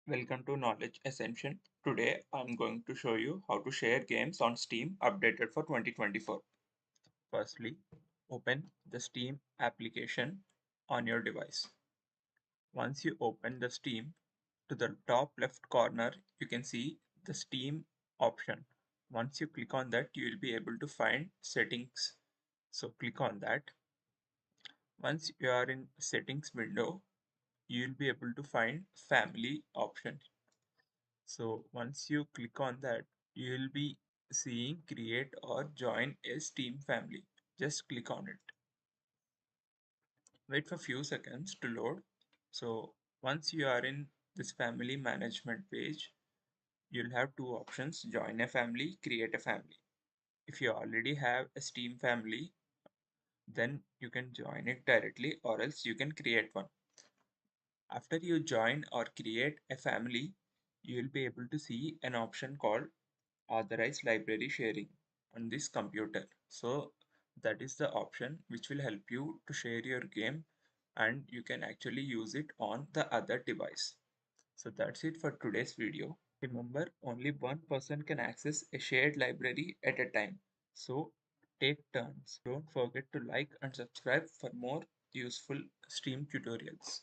Welcome to Knowledge Ascension. Today I'm going to show you how to share games on Steam updated for 2024. Firstly, open the Steam application on your device. Once you open the Steam, to the top left corner you can see the Steam option. Once you click on that, you will be able to find settings. So click on that. Once you are in settings window, you will be able to find family option. So once you click on that, you will be seeing create or join a Steam family. Just click on it. Wait for few seconds to load. So once you are in this family management page, you'll have two options: join a family, create a family. If you already have a Steam family, then you can join it directly, or else you can create one. After you join or create a family, you will be able to see an option called authorize library sharing on this computer. So that is the option which will help you to share your game, and you can actually use it on the other device. So that's it for today's video. Remember, only one person can access a shared library at a time. So take turns. Don't forget to like and subscribe for more useful Steam tutorials.